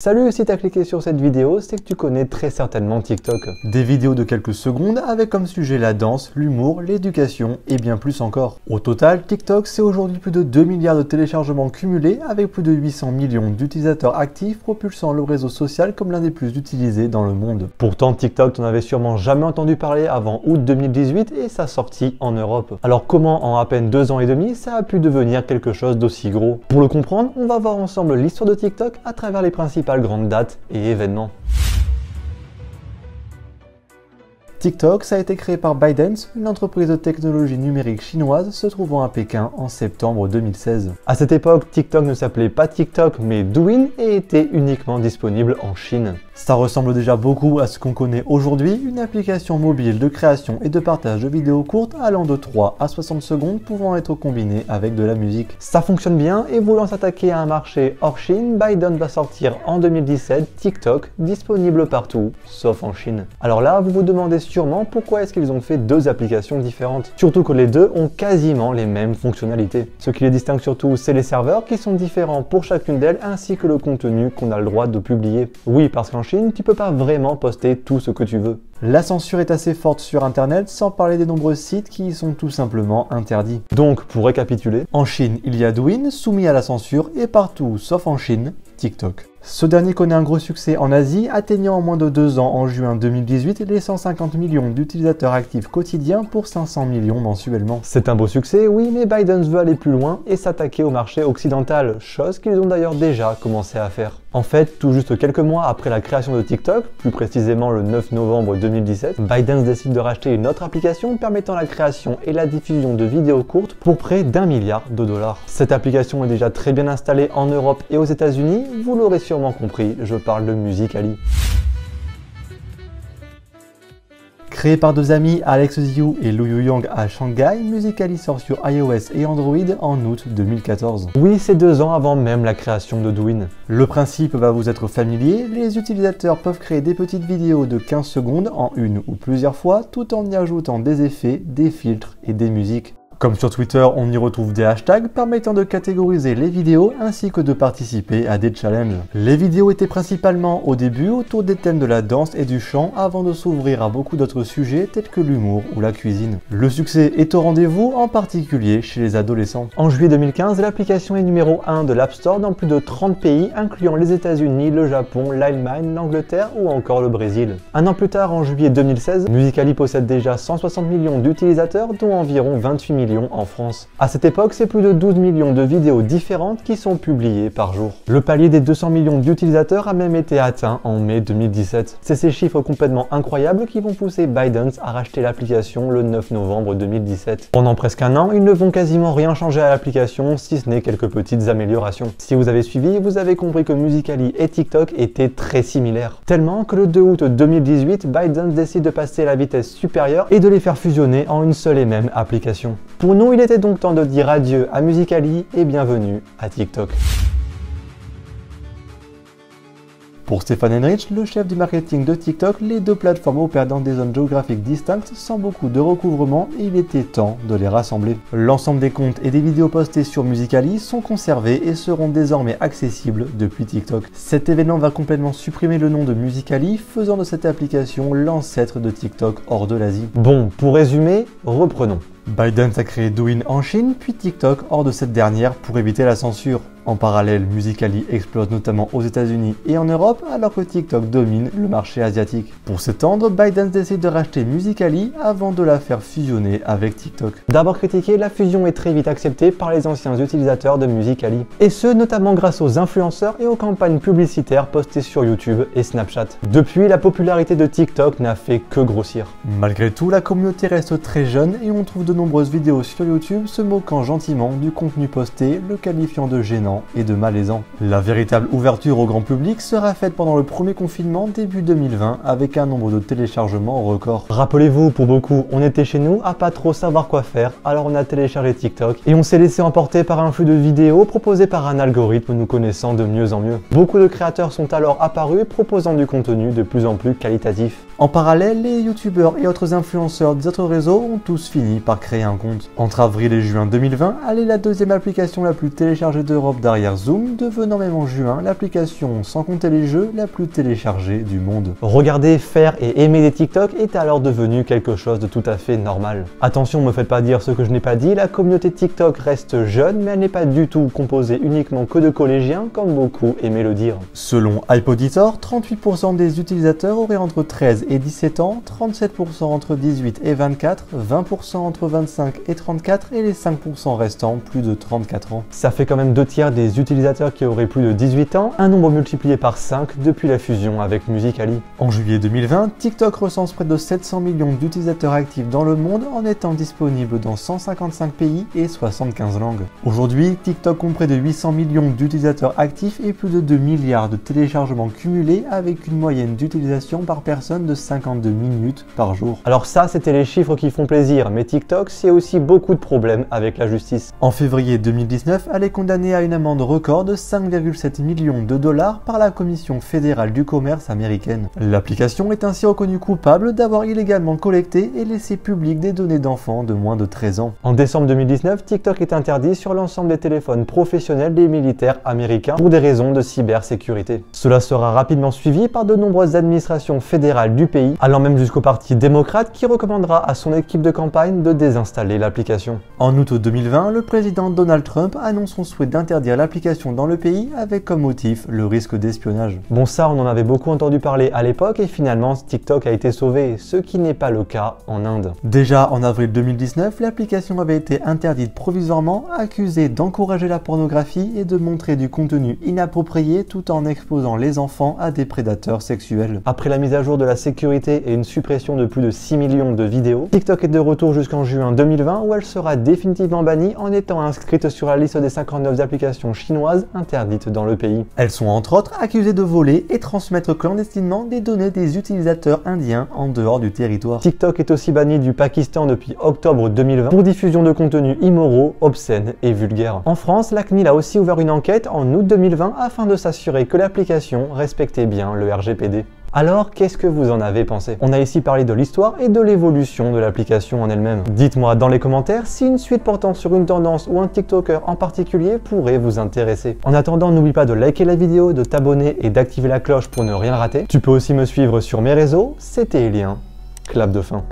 Salut, si t'as cliqué sur cette vidéo, c'est que tu connais très certainement TikTok. Des vidéos de quelques secondes avec comme sujet la danse, l'humour, l'éducation et bien plus encore. Au total, TikTok c'est aujourd'hui plus de 2 milliards de téléchargements cumulés avec plus de 800 millions d'utilisateurs actifs propulsant le réseau social comme l'un des plus utilisés dans le monde. Pourtant, TikTok, t'en avais sûrement jamais entendu parler avant août 2018 et sa sortie en Europe. Alors comment en à peine 2 ans et demi, ça a pu devenir quelque chose d'aussi gros? Pour le comprendre, on va voir ensemble l'histoire de TikTok à travers les principales grandes dates et événements. TikTok, ça a été créé par ByteDance, une entreprise de technologie numérique chinoise se trouvant à Pékin en septembre 2016. À cette époque, TikTok ne s'appelait pas TikTok mais Douyin et était uniquement disponible en Chine. Ça ressemble déjà beaucoup à ce qu'on connaît aujourd'hui, une application mobile de création et de partage de vidéos courtes allant de 3 à 60 secondes pouvant être combinées avec de la musique. Ça fonctionne bien et voulant s'attaquer à un marché hors Chine, ByteDance va sortir en 2017 TikTok, disponible partout, sauf en Chine. Alors là, vous vous demandez sûrement pourquoi est-ce qu'ils ont fait deux applications différentes. Surtout que les deux ont quasiment les mêmes fonctionnalités. Ce qui les distingue surtout, c'est les serveurs qui sont différents pour chacune d'elles ainsi que le contenu qu'on a le droit de publier. Oui, parce qu'en Chine, tu peux pas vraiment poster tout ce que tu veux. La censure est assez forte sur internet, sans parler des nombreux sites qui y sont tout simplement interdits. Donc, pour récapituler, en Chine, il y a Douyin, soumis à la censure, et partout, sauf en Chine, TikTok. Ce dernier connaît un gros succès en Asie, atteignant en moins de 2 ans en juin 2018 les 150 millions d'utilisateurs actifs quotidiens pour 500 millions mensuellement. C'est un beau succès, oui, mais ByteDance veut aller plus loin et s'attaquer au marché occidental, chose qu'ils ont d'ailleurs déjà commencé à faire. En fait, tout juste quelques mois après la création de TikTok, plus précisément le 9 novembre 2017, ByteDance décide de racheter une autre application permettant la création et la diffusion de vidéos courtes pour près d'1 milliard de dollars. Cette application est déjà très bien installée en Europe et aux États-Unis, vous l'aurez sûrement compris, je parle de Musical.ly. Créé par deux amis, Alex Ziu et Lu Youyang à Shanghai, Musical.ly sort sur iOS et Android en août 2014. Oui, c'est 2 ans avant même la création de Douyin. Le principe va vous être familier, les utilisateurs peuvent créer des petites vidéos de 15 secondes en une ou plusieurs fois, tout en y ajoutant des effets, des filtres et des musiques. Comme sur Twitter, on y retrouve des hashtags permettant de catégoriser les vidéos ainsi que de participer à des challenges. Les vidéos étaient principalement au début autour des thèmes de la danse et du chant avant de s'ouvrir à beaucoup d'autres sujets tels que l'humour ou la cuisine. Le succès est au rendez-vous, en particulier chez les adolescents. En juillet 2015, l'application est numéro 1 de l'App Store dans plus de 30 pays incluant les États-Unis, le Japon, l'Allemagne, l'Angleterre ou encore le Brésil. Un an plus tard, en juillet 2016, Musical.ly possède déjà 160 millions d'utilisateurs dont environ 28 millions en France. À cette époque, c'est plus de 12 millions de vidéos différentes qui sont publiées par jour. Le palier des 200 millions d'utilisateurs a même été atteint en mai 2017. C'est ces chiffres complètement incroyables qui vont pousser ByteDance à racheter l'application le 9 novembre 2017. Pendant presque un an, ils ne vont quasiment rien changer à l'application, si ce n'est quelques petites améliorations. Si vous avez suivi, vous avez compris que Musical.ly et TikTok étaient très similaires. Tellement que le 2 août 2018, ByteDance décide de passer à la vitesse supérieure et de les faire fusionner en une seule et même application. Pour nous, il était donc temps de dire adieu à Musical.ly et bienvenue à TikTok. Pour Stefan Henrich, le chef du marketing de TikTok, les deux plateformes opèrent dans des zones géographiques distinctes sans beaucoup de recouvrement et il était temps de les rassembler. L'ensemble des comptes et des vidéos postées sur Musical.ly sont conservés et seront désormais accessibles depuis TikTok. Cet événement va complètement supprimer le nom de Musical.ly, faisant de cette application l'ancêtre de TikTok hors de l'Asie. Bon, pour résumer, reprenons. ByteDance a créé Douyin en Chine, puis TikTok hors de cette dernière pour éviter la censure. En parallèle, Musical.ly explose notamment aux États-Unis et en Europe, alors que TikTok domine le marché asiatique. Pour s'étendre, ByteDance décide de racheter Musical.ly avant de la faire fusionner avec TikTok. D'abord critiquée, la fusion est très vite acceptée par les anciens utilisateurs de Musical.ly. Et ce, notamment grâce aux influenceurs et aux campagnes publicitaires postées sur YouTube et Snapchat. Depuis, la popularité de TikTok n'a fait que grossir. Malgré tout, la communauté reste très jeune et on trouve de nombreuses vidéos sur YouTube se moquant gentiment du contenu posté, le qualifiant de gênant et de malaisant. La véritable ouverture au grand public sera faite pendant le premier confinement début 2020 avec un nombre de téléchargements record. Rappelez-vous, pour beaucoup, on était chez nous à pas trop savoir quoi faire, alors on a téléchargé TikTok et on s'est laissé emporter par un flux de vidéos proposé par un algorithme nous connaissant de mieux en mieux. Beaucoup de créateurs sont alors apparus proposant du contenu de plus en plus qualitatif. En parallèle, les youtubeurs et autres influenceurs des autres réseaux ont tous fini par avoir créé un compte. Entre avril et juin 2020, elle est la deuxième application la plus téléchargée d'Europe derrière Zoom, devenant même en juin l'application, sans compter les jeux, la plus téléchargée du monde. Regarder, faire et aimer des TikTok est alors devenu quelque chose de tout à fait normal. Attention, me faites pas dire ce que je n'ai pas dit, la communauté TikTok reste jeune, mais elle n'est pas du tout composée uniquement que de collégiens, comme beaucoup aimaient le dire. Selon iPoditor, 38% des utilisateurs auraient entre 13 et 17 ans, 37% entre 18 et 24, 20% entre 25 et 34 et les 5% restants plus de 34 ans. Ça fait quand même 2/3 des utilisateurs qui auraient plus de 18 ans, un nombre multiplié par 5 depuis la fusion avec Musical.ly. En juillet 2020, TikTok recense près de 700 millions d'utilisateurs actifs dans le monde en étant disponible dans 155 pays et 75 langues. Aujourd'hui, TikTok compte près de 800 millions d'utilisateurs actifs et plus de 2 milliards de téléchargements cumulés avec une moyenne d'utilisation par personne de 52 minutes par jour. Alors ça, c'était les chiffres qui font plaisir, mais TikTok, c'est aussi beaucoup de problèmes avec la justice. En février 2019, elle est condamnée à une amende record de 5,7 millions de dollars par la Commission fédérale du commerce américaine. L'application est ainsi reconnue coupable d'avoir illégalement collecté et laissé public des données d'enfants de moins de 13 ans. En décembre 2019, TikTok est interdit sur l'ensemble des téléphones professionnels des militaires américains pour des raisons de cybersécurité. Cela sera rapidement suivi par de nombreuses administrations fédérales du pays, allant même jusqu'au parti démocrate qui recommandera à son équipe de campagne de désinstaller l'application. En août 2020, le président Donald Trump annonce son souhait d'interdire l'application dans le pays avec comme motif le risque d'espionnage. Bon, ça on en avait beaucoup entendu parler à l'époque et finalement TikTok a été sauvé, ce qui n'est pas le cas en Inde. Déjà en avril 2019, l'application avait été interdite provisoirement, accusée d'encourager la pornographie et de montrer du contenu inapproprié tout en exposant les enfants à des prédateurs sexuels. Après la mise à jour de la sécurité et une suppression de plus de 6 millions de vidéos, TikTok est de retour jusqu'en juin 2020 où elle sera définitivement bannie en étant inscrite sur la liste des 59 applications chinoises interdites dans le pays. Elles sont entre autres accusées de voler et transmettre clandestinement des données des utilisateurs indiens en dehors du territoire. TikTok est aussi banni du Pakistan depuis octobre 2020 pour diffusion de contenus immoraux, obscènes et vulgaires. En France, la CNIL a aussi ouvert une enquête en août 2020 afin de s'assurer que l'application respectait bien le RGPD. Alors, qu'est-ce que vous en avez pensé? On a ici parlé de l'histoire et de l'évolution de l'application en elle-même. Dites-moi dans les commentaires si une suite portant sur une tendance ou un TikToker en particulier pourrait vous intéresser. En attendant, n'oublie pas de liker la vidéo, de t'abonner et d'activer la cloche pour ne rien rater. Tu peux aussi me suivre sur mes réseaux, c'était Elien. Clap de fin.